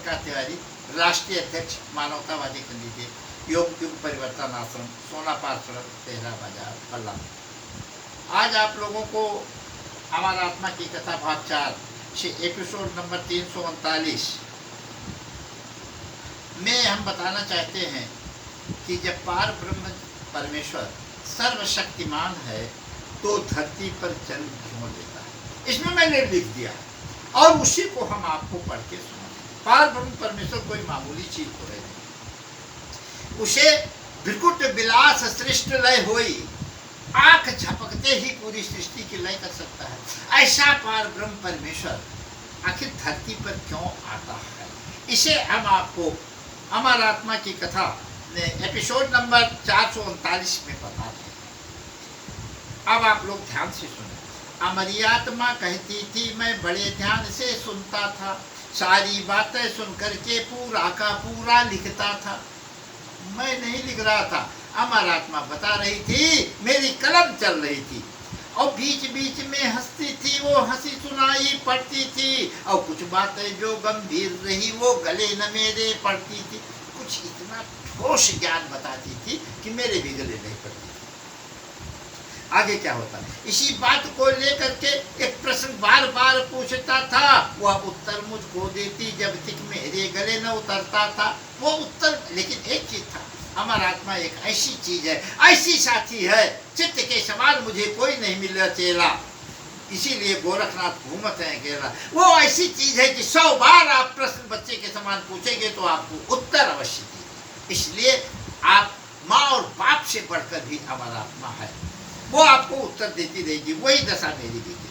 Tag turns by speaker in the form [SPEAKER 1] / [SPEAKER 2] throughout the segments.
[SPEAKER 1] प्रकाश तिवारी, राष्ट्रीय अध्यक्ष, मानवतावादी कैंडिडेट, योग युग परिवर्तन आश्रम, सोनापार सड़क, तेहरा बाजार, पल्ला। आज आप लोगों को हमारा आत्मा की कथा भाग 4 से एपिसोड नंबर 339 में हम बताना चाहते हैं कि जब पार ब्रह्म परमेश्वर सर्वशक्तिमान है तो धरती पर जन्म क्यों लेता है। इसमें मैंने लिख दिया और उसी को हम आपको पढ़ के सुनाएंगे। पार ब्रह्म परमेश्वर कोई मामूली चीज तो है नहीं, उसे बिल्कुल विलास सृष्ट लय होई, आंख झपकते ही पूरी सृष्टि की लय कर सकता है। ऐसा पार ब्रह्म परमेश्वर आखिर धरती पर क्यों आता है, इसे हम आपको हमारा आत्मा की कथा ने एपिसोड नंबर 439 में बताते हैं। अब आप लोग ध्यान से सुने। हमारी आत्मा कहती थी मैं बड़े ध्यान से सुनता था, सारी बातें सुन करके पूरा का पूरा लिखता था। मैं नहीं लिख रहा था, हमारा आत्मा बता रही थी, मेरी कलम चल रही थी और बीच बीच में हंसती थी, वो हंसी सुनाई पड़ती थी और कुछ बातें जो गंभीर रही वो गले न मेरे पड़ती थी। कुछ इतना ठोस ज्ञान बताती थी कि मेरे भी गले नहीं पड़ती थी। आगे क्या होता है, इसी बात को लेकर के एक प्रश्न बार बार पूछता था, वह उत्तर मुझको देती जब तक मेरे गले न उतरता था। वो उत्तर, लेकिन एक चीज था, हमारा आत्मा एक ऐसी चीज है, ऐसी साथी है, चित्त के समान मुझे कोई नहीं मिला चेला, इसीलिए गोरखनाथ घूमते हैं अकेला। वो ऐसी चीज है कि 100 बार आप प्रश्न बच्चे के समान पूछेंगे तो आपको उत्तर अवश्य देगी। इसलिए आप माँ और बाप से बढ़कर भी हमारा आत्मा है, वो आपको उत्तर देती रहेगी। वही दशा मेरी भी थी।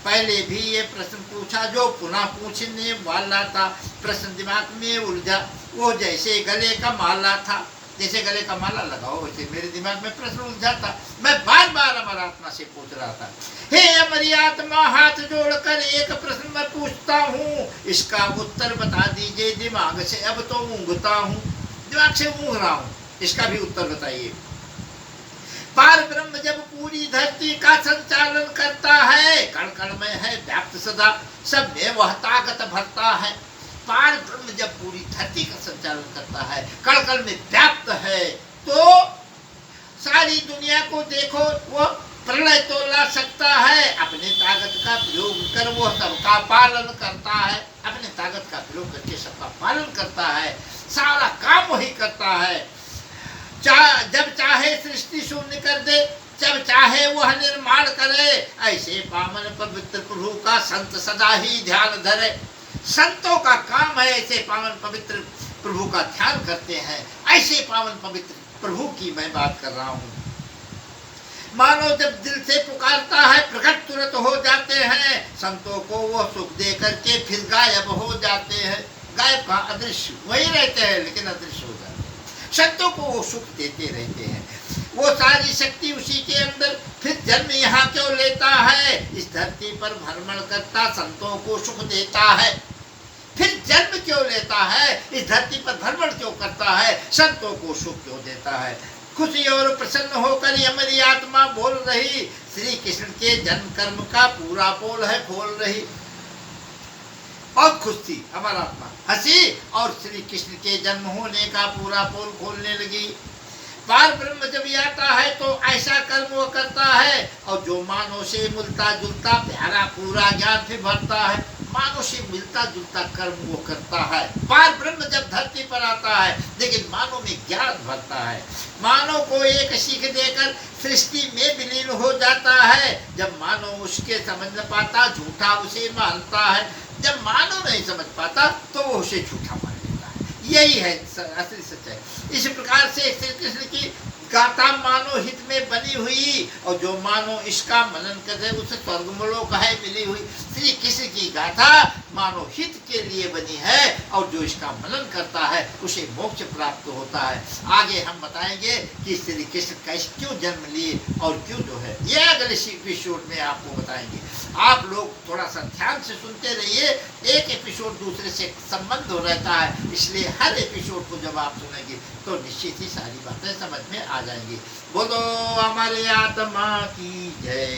[SPEAKER 1] पहले भी ये प्रश्न पूछा जो पुनः पूछने वाला था, प्रश्न दिमाग में उलझा वो जैसे गले का माला था। जैसे गले का माला लगाओ वैसे मेरे दिमाग में प्रश्न उलझा था। मैं बार बार हमारा आत्मा से पूछ रहा था, हे हमारी आत्मा, हाथ जोड़कर एक प्रश्न मैं पूछता हूँ, इसका उत्तर बता दीजिए। दिमाग से अब तो ऊँघता हूँ, दिमाग से ऊँघ रहा हूँ, इसका भी उत्तर बताइए। पार ब्रह्म जब पूरी धरती का संचालन करता है, कण कण में है व्याप्त सदा, सब में वह ताकत भरता है। पार ब्रह्म जब पूरी धरती का संचालन करता है, कण कण में व्याप्त है, तो सारी दुनिया को देखो, वो प्रलय तो ला सकता है। अपने ताकत का प्रयोग कर वो सबका पालन करता है, अपने ताकत का प्रयोग करके सबका पालन करता है, सारा काम वही करता है। जब चाहे सृष्टि शून्य कर दे, जब चाहे वह निर्माण करे, ऐसे पावन पवित्र प्रभु का संत सदा ही ध्यान धरे। संतों का काम है ऐसे पावन पवित्र प्रभु का ध्यान करते हैं। ऐसे पावन पवित्र प्रभु की मैं बात कर रहा हूँ। मानो जब दिल से पुकारता है प्रकट तुरंत हो जाते हैं, संतों को वो सुख दे करके फिर गायब हो जाते हैं। गायब का अदृश्य वही रहते हैं लेकिन अदृश्य हो जाते हैं। संतों को वो सुख देते रहते हैं, वो सारी शक्ति उसी के अंदर। फिर जन्म यहाँ क्यों लेता है, इस धरती पर भ्रमण करता संतों को सुख देता है। फिर जन्म क्यों लेता है, इस धरती पर भ्रमण क्यों करता है, संतों को सुख क्यों देता है। खुशी और प्रसन्न होकर हमारी आत्मा बोल रही, श्री कृष्ण के जन्म कर्म का पूरा पोल है खोल रही। बहुत खुश थी हमारा आत्मा, हंसी और श्री कृष्ण के जन्म होने का पूरा पोल खोलने लगी। पार ब्रह्म जब आता है तो ऐसा कर्म वो करता है और जो मानव से मिलता जुलता प्यारा पूरा ज्ञान फिर भरता है। मानव से मिलता जुलता कर्म वो करता है। पार ब्रह्म जब धरती पर आता है लेकिन मानव में ज्ञान भरता है, मानव को एक सीख देकर सृष्टि में विलीन हो जाता है। जब मानव उसके समझ न पाता झूठा उसे मानता है, जब मानव नहीं समझ पाता तो वो उसे झूठा मान लेता है। यही है असली सच्चाई। इस प्रकार से श्री कृष्ण की गाथा मानव हित में बनी हुई और जो मानव इसका मनन करे उसे स्वर्गलोक है मिली हुई। श्री कृष्ण की गाथा मानव हित के लिए बनी है और जो इसका मनन करता है उसे मोक्ष प्राप्त होता है। आगे हम बताएंगे कि श्री कृष्ण कैसे क्यों जन्म लिए और क्यों जो है, यह अगले एपिसोड में आपको बताएंगे। आप लोग थोड़ा सा ध्यान से सुनते रहिए, एक एपिसोड दूसरे से संबंध हो रहता है, इसलिए हर एपिसोड को जब आप सुनेंगे तो निश्चित ही सारी बातें समझ में आ जाएंगी। बोलो हमारे आत्मा की जय।